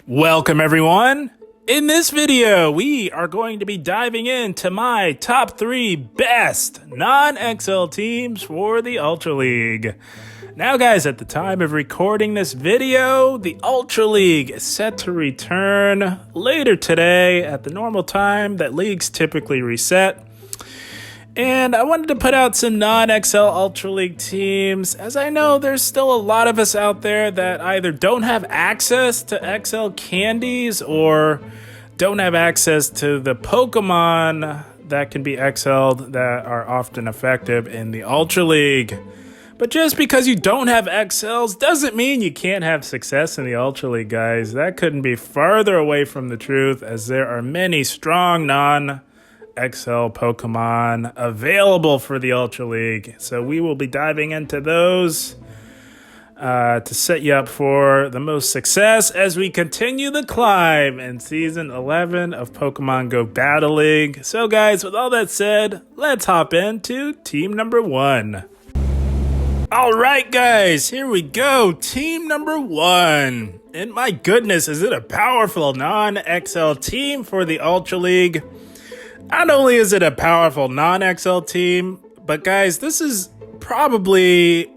Welcome everyone! In this video, we are going to be diving into my top 3 best non-XL teams for the Ultra League. Now guys, at the time of recording this video, the Ultra League is set to return later today at the normal time that leagues typically reset. And I wanted to put out some non-XL Ultra League teams, as I know there's still a lot of us out there that either don't have access to XL candies or don't have access to the Pokemon that can be XL'd that are often effective in the Ultra League. But just because you don't have XLs doesn't mean you can't have success in the Ultra League, guys. That couldn't be farther away from the truth, as there are many strong XL Pokemon available for the Ultra League. So we will be diving into those to set you up for the most success as we continue the climb in Season 11 of Pokemon Go Battle League. So guys, with all that said, let's hop into team number 1. Alright guys, here we go. Team number 1. And my goodness, is it a powerful non-XL team for the Ultra League? Not only is it a powerful non-XL team, but guys, this is probably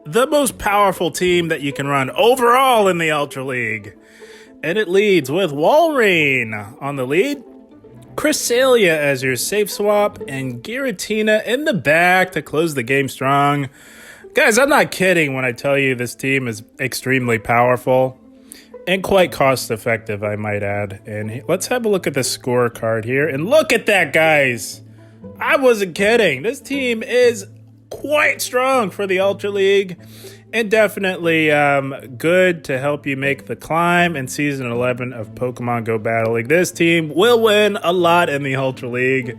the most powerful team that you can run overall in the Ultra League. And it leads with Walrein on the lead, Cresselia as your safe swap, and Giratina in the back to close the game strong. Guys, I'm not kidding when I tell you this team is extremely powerful. And quite cost-effective, I might add. And let's have a look at the scorecard here. And look at that, guys! I wasn't kidding. This team is quite strong for the Ultra League. And definitely good to help you make the climb in Season 11 of Pokemon Go Battle League. This team will win a lot in the Ultra League.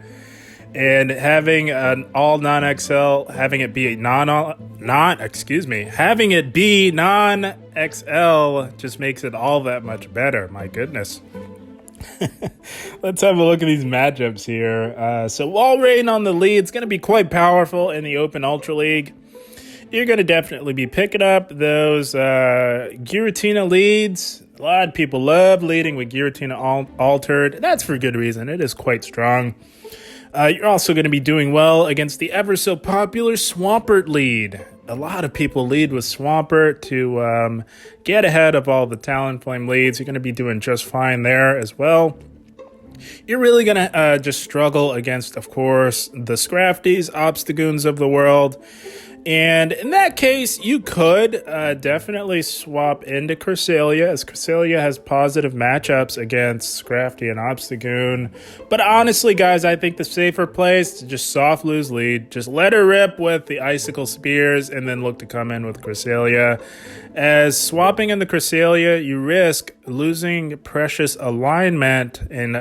And having an all non-XL, having it be non-XL just makes it all that much better. My goodness. Let's have a look at these matchups here. So Walrein on the lead is going to be quite powerful in the Open Ultra League. You're going to definitely be picking up those Giratina leads. A lot of people love leading with Giratina altered. That's for good reason. It is quite strong. You're also going to be doing well against the ever so popular Swampert lead. A lot of people lead with Swampert to get ahead of all the Talonflame leads. You're going to be doing just fine there as well. You're really going to just struggle against, of course, the Scrafties, Obstagoons of the world. And in that case, you could definitely swap into Cresselia, as Cresselia has positive matchups against Scrafty and Obstagoon. But honestly, guys, I think the safer play is to just soft lose lead. Just let her rip with the Icicle Spears and then look to come in with Cresselia. As swapping in the Cresselia, you risk losing precious alignment and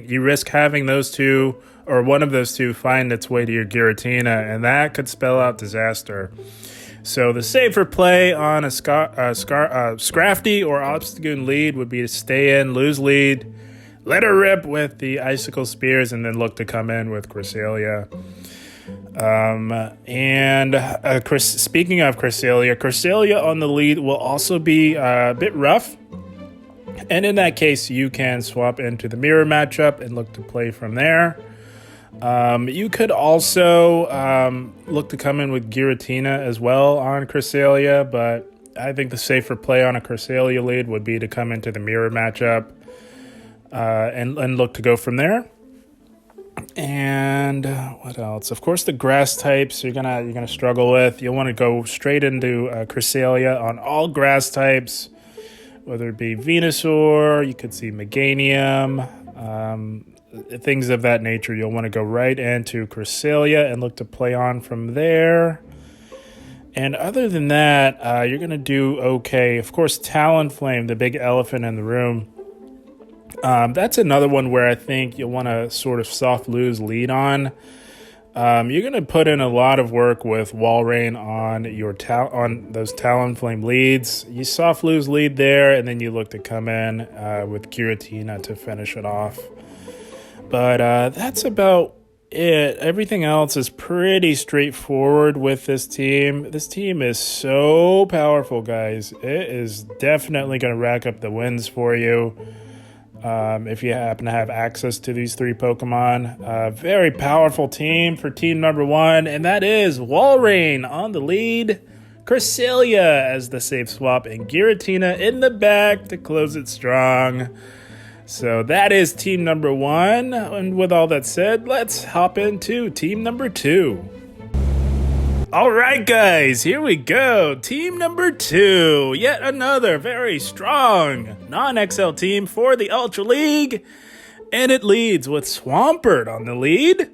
you risk having those two or one of those two find its way to your Giratina, and that could spell out disaster. So the safer play on a Scrafty or Obstagoon lead would be to stay in, lose lead, let her rip with the Icicle Spears, and then look to come in with Cresselia. Speaking of Cresselia on the lead will also be a bit rough. And in that case, you can swap into the mirror matchup and look to play from there. You could also look to come in with Giratina as well on Cresselia, but I think the safer play on a Cresselia lead would be to come into the mirror matchup and look to go from there. And what else? Of course, the grass types you're gonna struggle with. You'll want to go straight into Cresselia on all grass types, whether it be Venusaur, you could see Meganium, things of that nature. You'll want to go right into Cresselia and look to play on from there. And other than that, you're going to do okay. Of course, Talonflame, the big elephant in the room. That's another one where I think you'll want to sort of soft lose lead on. You're going to put in a lot of work with Walrein on on those Talonflame leads. You soft lose lead there, and then you look to come in with Giratina to finish it off. But that's about Everything else is pretty straightforward with this team. This team is so powerful, guys. It is definitely going to rack up the wins for you. If you happen to have access to these 3 Pokemon. Very powerful team for team number 1, and that is Walrein on the lead, Cresselia as the safe swap, and Giratina in the back to close it strong. So that is team number 1, and with all that said, let's hop into team number 2. All right, guys, here we go. Team number 2, yet another very strong non-XL team for the Ultra League, and it leads with Swampert on the lead,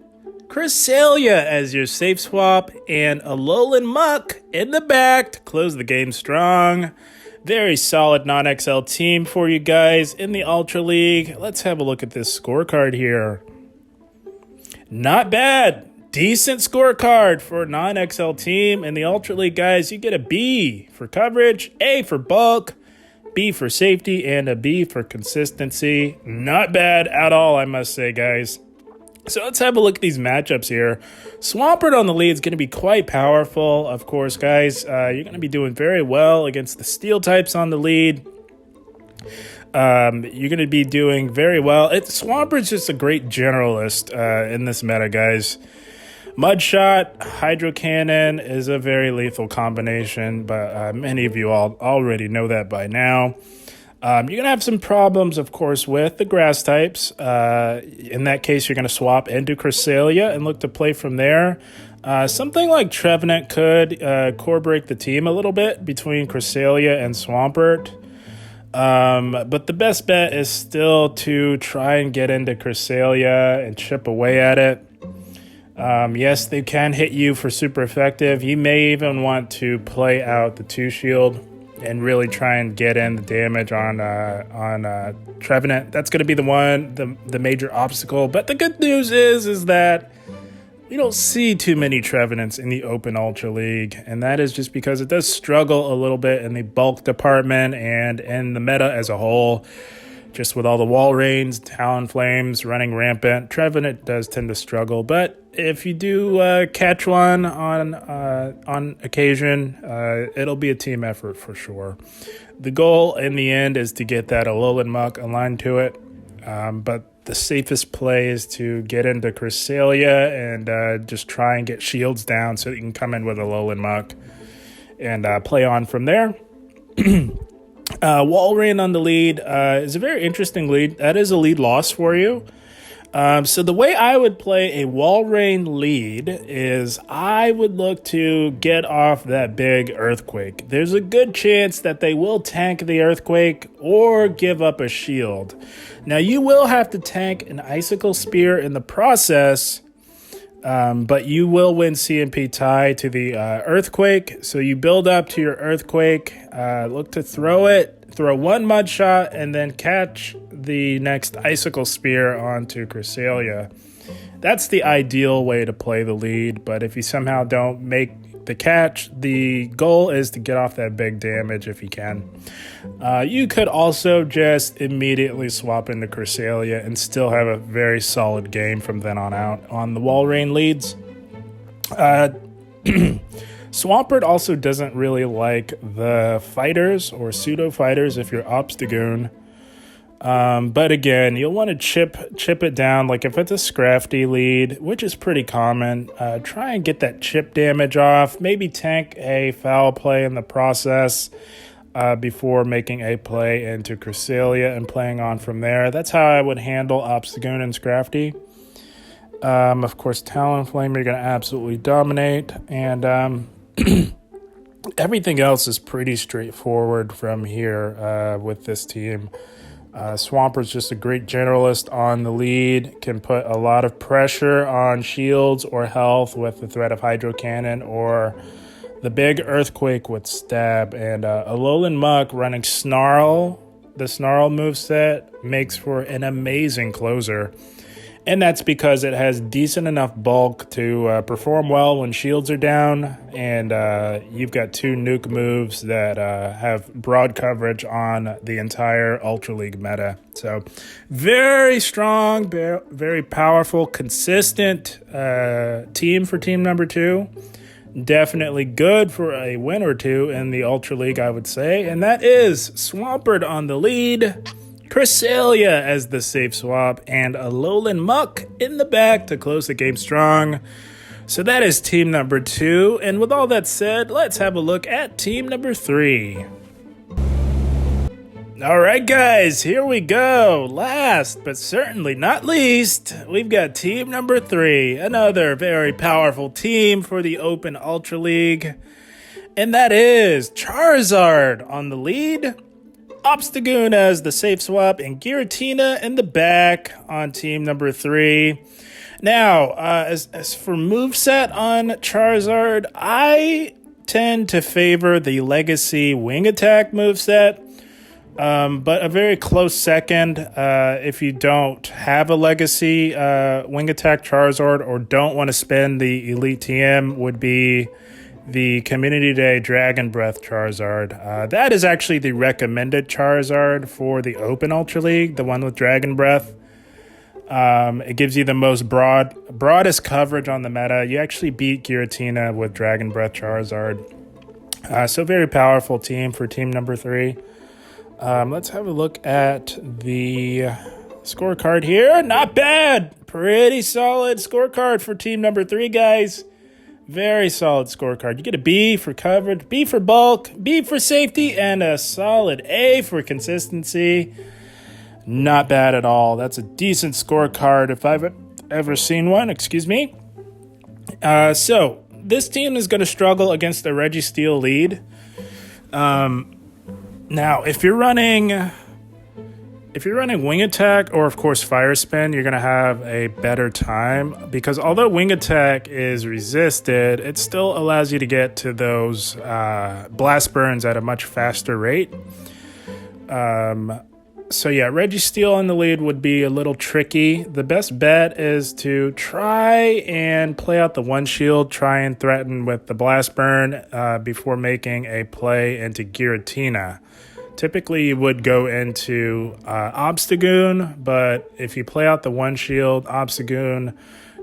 Cresselia as your safe swap, and Alolan Muck in the back to close the game strong. Very solid non-XL team for you guys in the Ultra League. Let's have a look at this scorecard here. Not bad. Decent scorecard for a non-XL team. In the Ultra League, guys, you get a B for coverage, A for bulk, B for safety, and a B for consistency. Not bad at all, I must say, guys. So let's have a look at these matchups here. Swampert on the lead is going to be quite powerful, of course, guys. You're going to be doing very well against the steel types on the lead. You're going to be doing very well. Swampert's just a great generalist in this meta, guys. Mudshot, Hydro Cannon is a very lethal combination, but many of you all already know that by now. You're going to have some problems, of course, with the grass types. In that case, you're going to swap into Cresselia and look to play from there. Something like Trevenant could core break the team a little bit between Cresselia and Swampert. But the best bet is still to try and get into Cresselia and chip away at it. Yes, they can hit you for super effective. You may even want to play out the 2-shield and really try and get in the damage on Trevenant. That's going to be the major obstacle. But the good news is that we don't see too many Trevenants in the Open Ultra League, and that is just because it does struggle a little bit in the bulk department and in the meta as a whole. Just with all the Walreins, Talonflames running rampant, Trevenant does tend to struggle. But if you do catch one on occasion, it'll be a team effort for sure. The goal in the end is to get that Alolan Muck aligned to it. But the safest play is to get into Cresselia and just try and get shields down so that you can come in with Alolan Muck and play on from there. Walrein on the lead is a very interesting lead. That is a lead loss for you. So the way I would play a Walrein lead is I would look to get off that big Earthquake. There's a good chance that they will tank the Earthquake or give up a shield. Now you will have to tank an Icicle Spear in the process, but you will win CMP tie to the Earthquake. So you build up to your Earthquake, look to throw one Mud Shot, and then catch the next Icicle Spear onto Cresselia. That's the ideal way to play the lead, but if you somehow don't make the catch, the goal is to get off that big damage if you can. You could also just immediately swap into Cresselia and still have a very solid game from then on out on the Walrein leads. Swampert also doesn't really like the fighters or pseudo-fighters if you're Obstagoon. But again, you'll want to chip it down. Like if it's a Scrafty lead, which is pretty common, try and get that chip damage off. Maybe tank a foul play in the process before making a play into Cresselia and playing on from there. That's how I would handle Obstagoon and Scrafty. Of course, Talonflame, you're going to absolutely dominate. And everything else is pretty straightforward from here with this team. Swampert's just a great generalist on the lead, can put a lot of pressure on shields or health with the threat of Hydro Cannon or the big Earthquake with Stab. And Alolan Muck running Snarl, the Snarl moveset, makes for an amazing closer. And that's because it has decent enough bulk to perform well when shields are down, and you've got 2 nuke moves that have broad coverage on the entire Ultra League meta. So very strong, very powerful, consistent team for team number 2. Definitely good for a win or 2 in the Ultra League, I would say. And that is Swampert on the lead, Cresselia as the safe swap, and Alolan Muck in the back to close the game strong. So that is team number 2. And with all that said, let's have a look at team number 3. All right, guys, here we go. Last but certainly not least, we've got team number 3, another very powerful team for the Open Ultra League. And that is Charizard on the lead, Obstagoon as the safe swap, and Giratina in the back on team number 3. Now, as for moveset on Charizard, I tend to favor the Legacy Wing Attack moveset, but a very close second if you don't have a Legacy Wing Attack Charizard or don't want to spend the Elite TM would be the Community Day Dragon Breath Charizard. That is actually the recommended Charizard for the Open Ultra League, the one with Dragon Breath. It gives you the most broadest coverage on the meta. You actually beat Giratina with Dragon Breath Charizard. So very powerful team for team number 3. Let's have a look at the scorecard here. Not bad. Pretty solid scorecard for team number 3, guys. Very solid scorecard. You get a B for coverage, B for bulk, B for safety, and a solid A for consistency. Not bad at all. That's a decent scorecard if I've ever seen one. Excuse me. So this team is going to struggle against the Registeel lead. Now, if you're running Wing Attack or, of course, Fire Spin, you're going to have a better time because although Wing Attack is resisted, it still allows you to get to those Blast Burns at a much faster rate. So yeah, Registeel in the lead would be a little tricky. The best bet is to try and play out the one shield, try and threaten with the Blast Burn before making a play into Giratina. Typically, you would go into Obstagoon, but if you play out the one shield, Obstagoon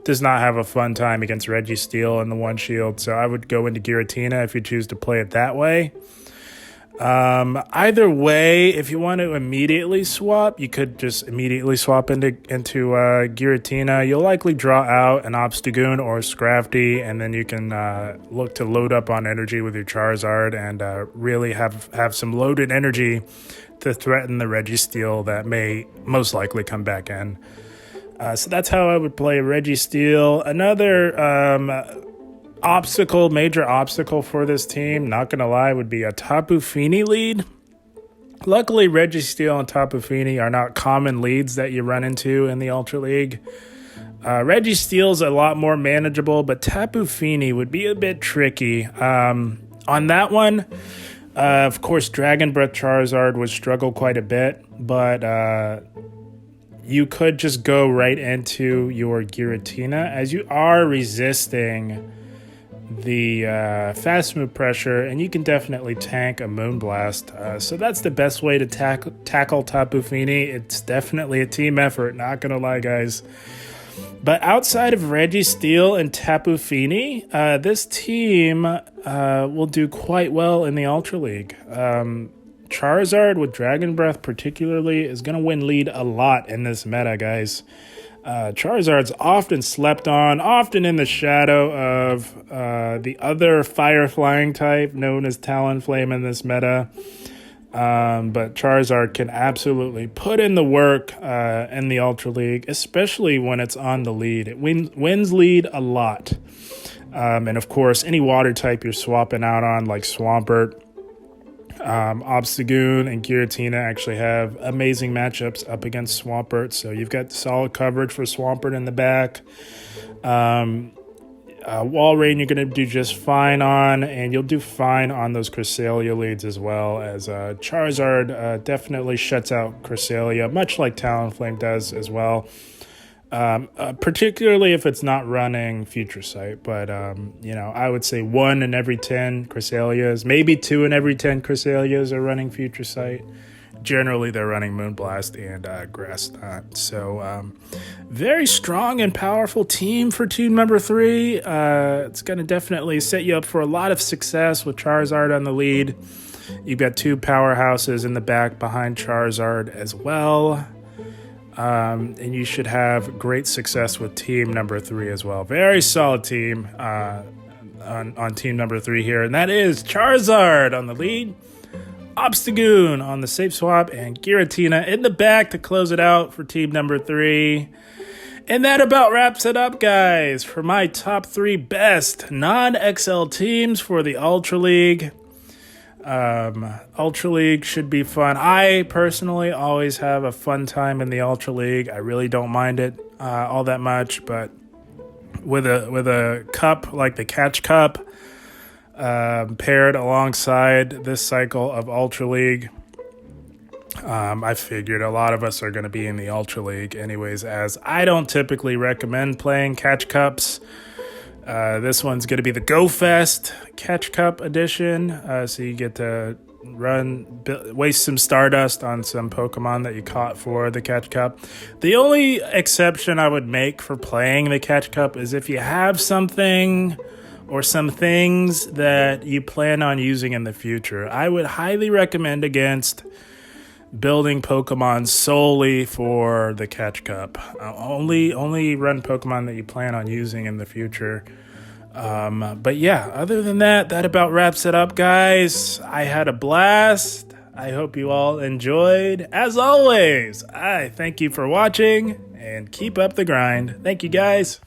does not have a fun time against Registeel in the one shield, so I would go into Giratina if you choose to play it that way. Either way, if you want to immediately swap, you could just immediately swap into Giratina. You'll likely draw out an Obstagoon or a Scrafty, and then you can look to load up on energy with your Charizard and really have some loaded energy to threaten the Registeel that may most likely come back in. So that's how I would play Registeel. Another major obstacle for this team, not gonna lie, would be a Tapu Fini lead. Luckily, Registeel and Tapu Fini are not common leads that you run into in the Ultra League. Registeel's a lot more manageable, but Tapu Fini would be a bit tricky. On that one, of course, Dragon Breath Charizard would struggle quite a bit, but you could just go right into your Giratina as you are resisting the fast move pressure, and you can definitely tank a Moonblast. So that's the best way to tackle Tapu Fini. It's definitely a team effort, not gonna lie, guys. But outside of Registeel and Tapu Fini, this team will do quite well in the Ultra League. Charizard with Dragon Breath particularly is going to win lead a lot in this meta, guys. Charizard's often slept on, often in the shadow of the other fire flying type known as Talonflame in this meta. But Charizard can absolutely put in the work in the Ultra League, especially when it's on the lead. It wins lead a lot. And of course, any water type you're swapping out on, like Swampert, Obstagoon and Giratina actually have amazing matchups up against Swampert, so you've got solid coverage for Swampert in the back. Walrein you're going to do just fine on, and you'll do fine on those Cresselia leads as well, as Charizard definitely shuts out Cresselia, much like Talonflame does as well. particularly if it's not running Future Sight. But, I would say 1 in every 10 Chrysalias, maybe 2 in every 10 Chrysalias are running Future Sight. Generally, they're running Moonblast and Grass Knot. So, very strong and powerful team for team number 3. It's going to definitely set you up for a lot of success with Charizard on the lead. You've got 2 powerhouses in the back behind Charizard as well. And you should have great success with team number 3 as well. Very solid team on team number 3 here. And that is Charizard on the lead, Obstagoon on the safe swap, and Giratina in the back to close it out for team number 3. And that about wraps it up, guys, for my top 3 best non-XL teams for the Ultra League. Ultra League should be fun. I personally always have a fun time in the Ultra League. I really don't mind it all that much, but with a cup like the Catch Cup, paired alongside this cycle of Ultra League, I figured a lot of us are going to be in the Ultra League anyways, as I don't typically recommend playing Catch Cups. This one's going to be the Go Fest Catch Cup edition, so you get to waste some Stardust on some Pokemon that you caught for the Catch Cup. The only exception I would make for playing the Catch Cup is if you have something or some things that you plan on using in the future. I would highly recommend against building Pokemon solely for the Catch Cup. Only run Pokemon that you plan on using in the future. But yeah, other than that, that about wraps it up, guys. I had a blast. I hope you all enjoyed. As always, I thank you for watching and keep up the grind. Thank you, guys.